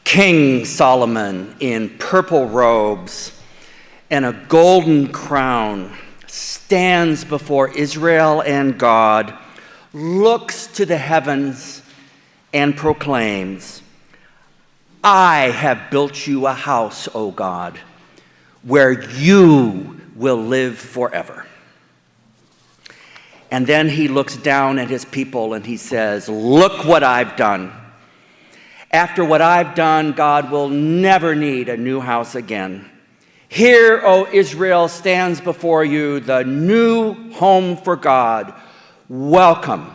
King Solomon in purple robes and a golden crown stands before Israel and God, looks to the heavens and proclaims, "I have built you a house, O God, where you will live forever." And then he looks down at his people and he says, "Look what I've done. After what I've done, God will never need a new house again. Here, O Israel, stands before you the new home for God. Welcome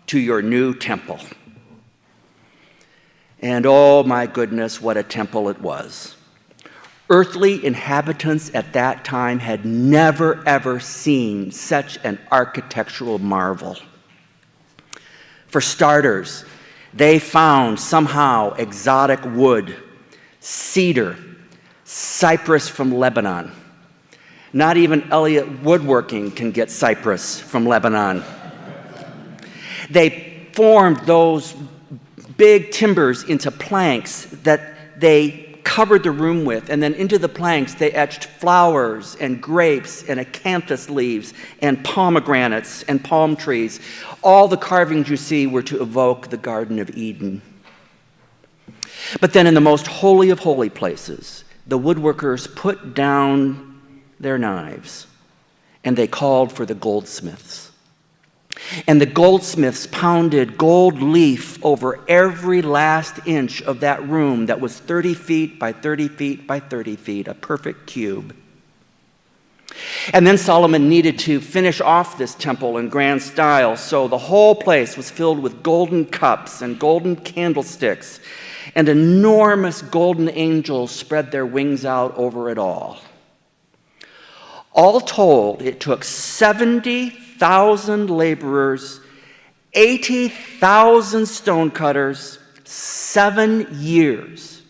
to your new temple." And oh my goodness, what a temple it was. Earthly inhabitants at that time had never ever seen such an architectural marvel. For starters, they found somehow exotic wood, cedar, cypress from Lebanon. Not even Elliott Woodworking can get cypress from Lebanon. They formed those big timbers into planks that they covered the room with, and then into the planks they etched flowers and grapes and acanthus leaves and pomegranates and palm trees. All the carvings you see were to evoke the Garden of Eden. But then in the most holy of holy places, the woodworkers put down their knives and they called for the goldsmiths. And the goldsmiths pounded gold leaf over every last inch of that room that was 30 feet by 30 feet by 30 feet, a perfect cube. And then Solomon needed to finish off this temple in grand style, so the whole place was filled with golden cups and golden candlesticks, and enormous golden angels spread their wings out over it all. All told, it took 70,000 laborers, 80,000 stonecutters, 7 years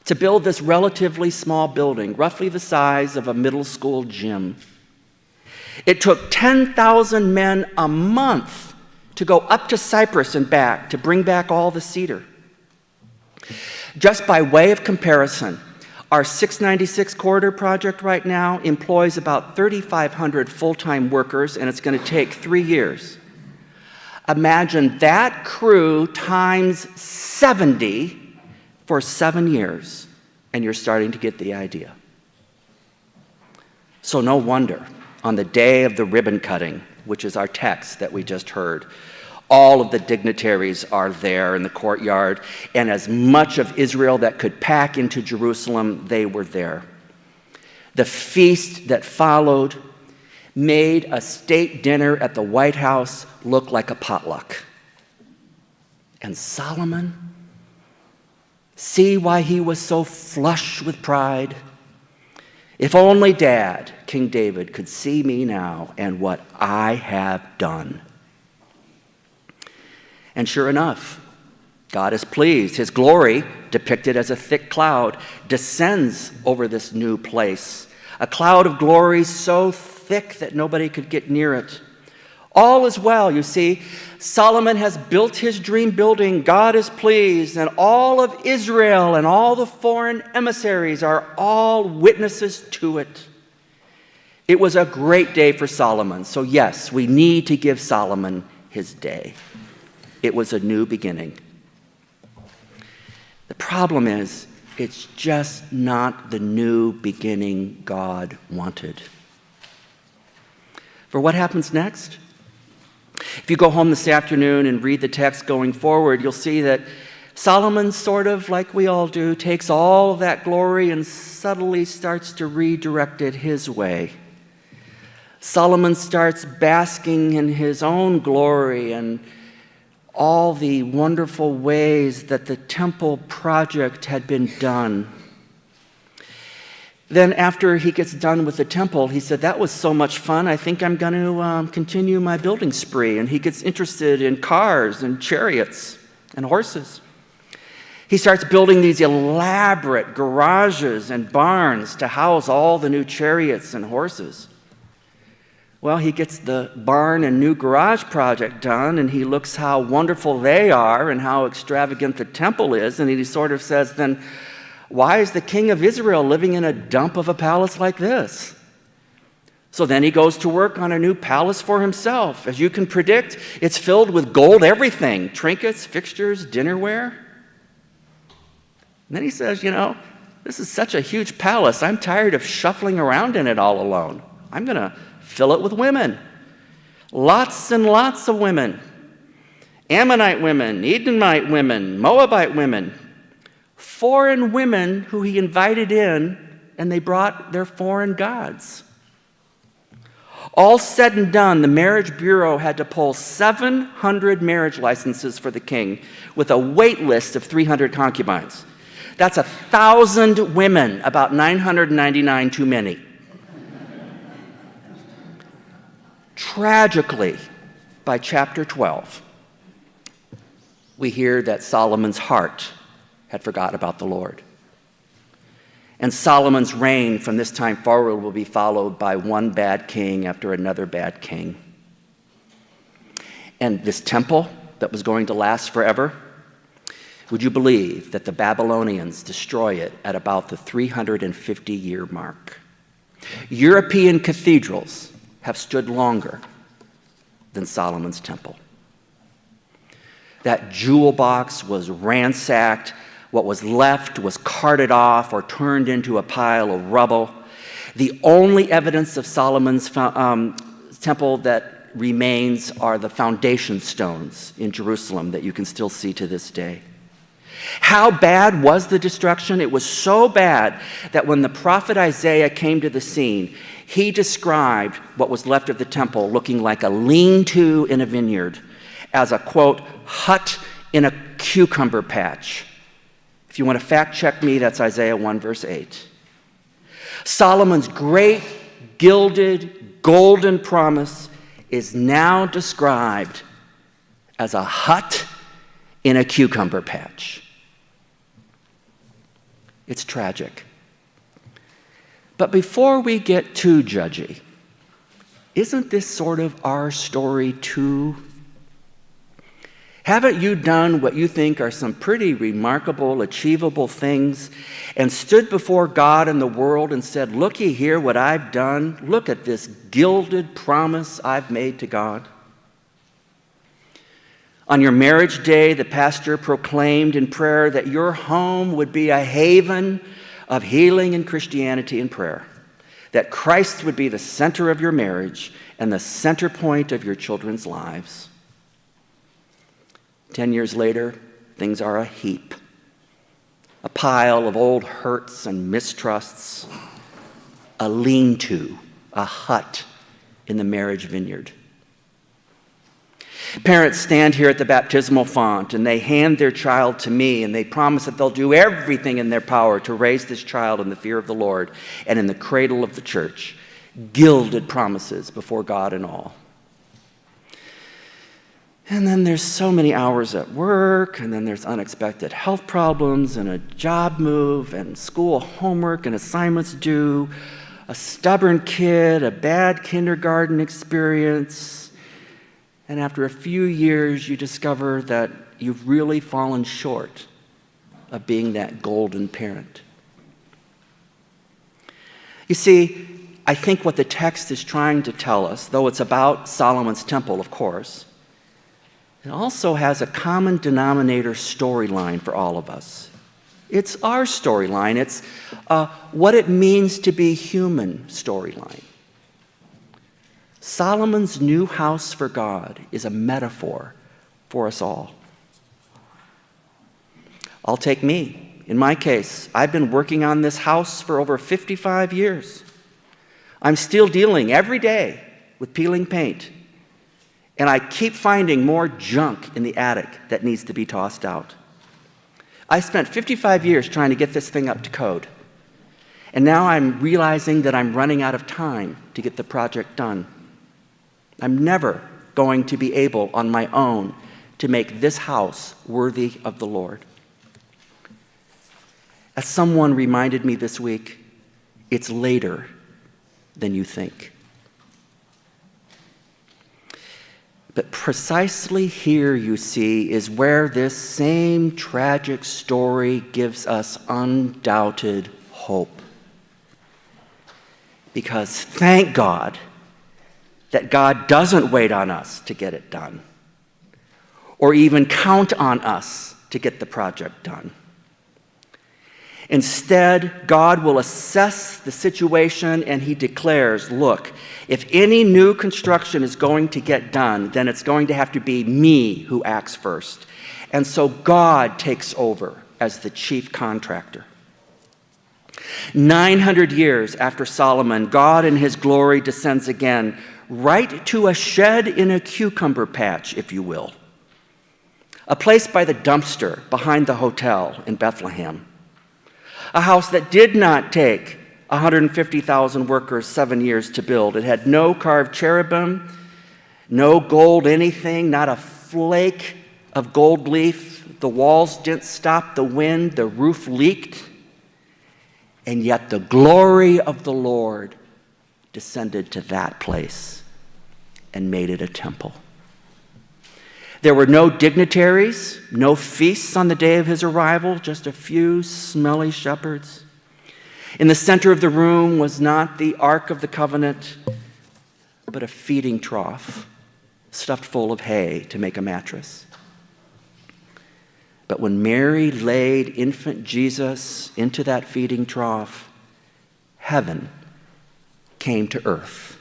to build this relatively small building, roughly the size of a middle school gym. It took 10,000 men a month to go up to Cyprus and back to bring back all the cedar. Just by way of comparison, our 696 corridor project right now employs about 3,500 full-time workers, and it's going to take 3 years. Imagine that crew times 70 for 7 years, and you're starting to get the idea. So no wonder, on the day of the ribbon cutting, which is our text that we just heard, all of the dignitaries are there in the courtyard, and as much of Israel that could pack into Jerusalem, they were there. The feast that followed made a state dinner at the White House look like a potluck. And Solomon, see why he was so flush with pride? If only Dad, King David, could see me now and what I have done. And sure enough, God is pleased. His glory, depicted as a thick cloud, descends over this new place. A cloud of glory so thick that nobody could get near it. All is well, you see. Solomon has built his dream building. God is pleased. And all of Israel and all the foreign emissaries are all witnesses to it. It was a great day for Solomon. So yes, we need to give Solomon his day. It was a new beginning. The problem is, it's just not the new beginning God wanted. For what happens next? If you go home this afternoon and read the text going forward, you'll see that Solomon, sort of like we all do, takes all of that glory and subtly starts to redirect it his way. Solomon starts basking in his own glory and all the wonderful ways that the temple project had been done. Then after he gets done with the temple, he said, that was so much fun, I think I'm going to continue my building spree. And he gets interested in cars and chariots and horses. He starts building these elaborate garages and barns to house all the new chariots and horses. Well, he gets the barn and new garage project done, and he looks how wonderful they are and how extravagant the temple is, and he sort of says, then why is the king of Israel living in a dump of a palace like this? So then he goes to work on a new palace for himself. As you can predict, it's filled with gold everything, trinkets, fixtures, dinnerware. And then he says, this is such a huge palace. I'm tired of shuffling around in it all alone. I'm going to fill it with women. Lots and lots of women. Ammonite women, Edomite women, Moabite women. Foreign women who he invited in, and they brought their foreign gods. All said and done, the marriage bureau had to pull 700 marriage licenses for the king with a wait list of 300 concubines. That's 1,000 women, about 999 too many. Tragically, by chapter 12, we hear that Solomon's heart had forgot about the Lord. And Solomon's reign from this time forward will be followed by one bad king after another bad king. And this temple that was going to last forever, would you believe that the Babylonians destroy it at about the 350-year mark? European cathedrals have stood longer than Solomon's temple. That jewel box was ransacked. What was left was carted off or turned into a pile of rubble. The only evidence of Solomon's temple that remains are the foundation stones in Jerusalem that you can still see to this day. How bad was the destruction? It was so bad that when the prophet Isaiah came to the scene, he described what was left of the temple looking like a lean-to in a vineyard as a, quote, hut in a cucumber patch. If you want to fact check me, that's Isaiah 1, verse 8. Solomon's great, gilded, golden promise is now described as a hut in a cucumber patch. It's tragic. But before we get too judgy, isn't this sort of our story too? Haven't you done what you think are some pretty remarkable, achievable things and stood before God and the world and said, looky here what I've done. Look at this gilded promise I've made to God. On your marriage day, the pastor proclaimed in prayer that your home would be a haven of healing and Christianity and prayer, that Christ would be the center of your marriage and the center point of your children's lives. 10 years later, things are a heap, a pile of old hurts and mistrusts, a lean-to, a hut in the marriage vineyard. Parents stand here at the baptismal font and they hand their child to me and they promise that they'll do everything in their power to raise this child in the fear of the Lord and in the cradle of the church. Gilded promises before God and all. And then there's so many hours at work, and then there's unexpected health problems and a job move and school homework and assignments due, a stubborn kid, a bad kindergarten experience. And after a few years, you discover that you've really fallen short of being that golden parent. You see, I think what the text is trying to tell us, though it's about Solomon's temple, of course, it also has a common denominator storyline for all of us. It's our storyline. It's what it means to be human storyline. Solomon's new house for God is a metaphor for us all. I'll take me. In my case, I've been working on this house for over 55 years. I'm still dealing every day with peeling paint. And I keep finding more junk in the attic that needs to be tossed out. I spent 55 years trying to get this thing up to code. And now I'm realizing that I'm running out of time to get the project done. I'm never going to be able on my own to make this house worthy of the Lord. As someone reminded me this week, it's later than you think. But precisely here, you see, is where this same tragic story gives us undoubted hope. Because thank God that God doesn't wait on us to get it done, or even count on us to get the project done. Instead, God will assess the situation and he declares, look, if any new construction is going to get done, then it's going to have to be me who acts first. And so God takes over as the chief contractor. 900 years after Solomon, God in his glory descends again, right to a shed in a cucumber patch, if you will. A place by the dumpster behind the hotel in Bethlehem. A house that did not take 150,000 workers 7 years to build. It had no carved cherubim, no gold anything, not a flake of gold leaf. The walls didn't stop the wind, the roof leaked. And yet the glory of the Lord descended to that place and made it a temple. There were no dignitaries, no feasts on the day of his arrival, just a few smelly shepherds. In the center of the room was not the Ark of the Covenant, but a feeding trough stuffed full of hay to make a mattress. But when Mary laid infant Jesus into that feeding trough, heaven came to earth,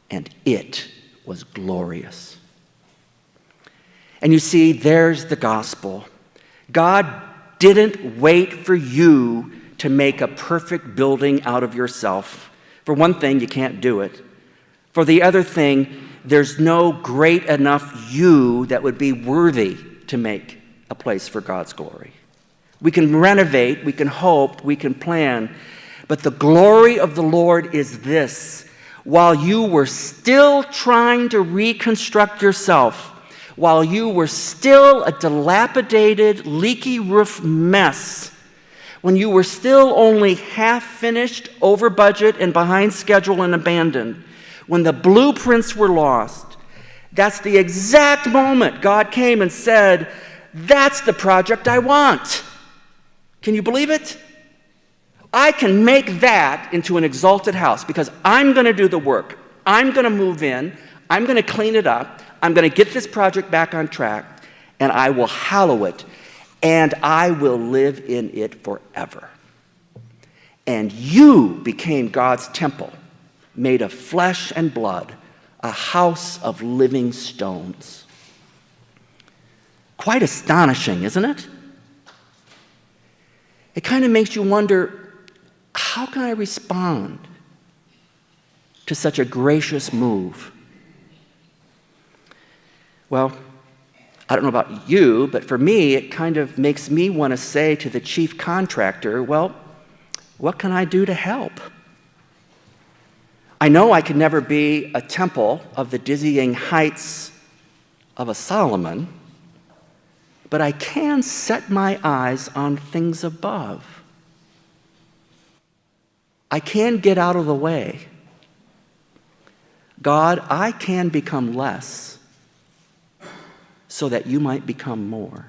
and it was glorious. And you see, there's the gospel. God didn't wait for you to make a perfect building out of yourself. For one thing, you can't do it. For the other thing, there's no great enough you that would be worthy to make a place for God's glory. We can renovate, we can hope, we can plan, but the glory of the Lord is this. While you were still trying to reconstruct yourself, while you were still a dilapidated, leaky roof mess, when you were still only half finished, over budget, and behind schedule and abandoned, when the blueprints were lost, that's the exact moment God came and said, that's the project I want. Can you believe it? I can make that into an exalted house because I'm going to do the work. I'm going to move in. I'm going to clean it up. I'm going to get this project back on track, and I will hallow it, and I will live in it forever. And you became God's temple, made of flesh and blood, a house of living stones. Quite astonishing, isn't it? It kind of makes you wonder, how can I respond to such a gracious move? Well, I don't know about you, but for me, it kind of makes me want to say to the chief contractor, well, what can I do to help? I know I could never be a temple of the dizzying heights of a Solomon, but I can set my eyes on things above. I can get out of the way. God, I can become less so that you might become more.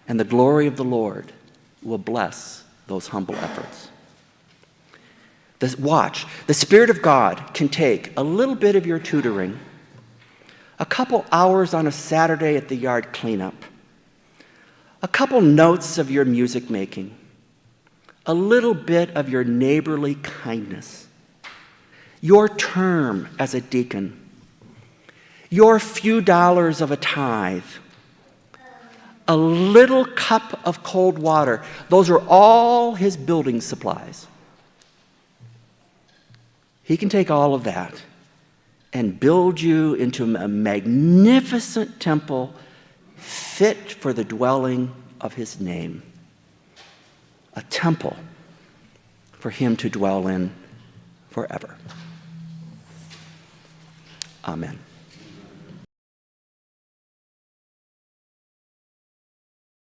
And the glory of the Lord will bless those humble efforts. Watch, the Spirit of God can take a little bit of your tutoring, a couple hours on a Saturday at the yard cleanup, a couple notes of your music making, a little bit of your neighborly kindness, your term as a deacon, your few dollars of a tithe, a little cup of cold water. Those are all his building supplies. He can take all of that and build you into a magnificent temple fit for the dwelling of his name. A temple for him to dwell in forever. Amen.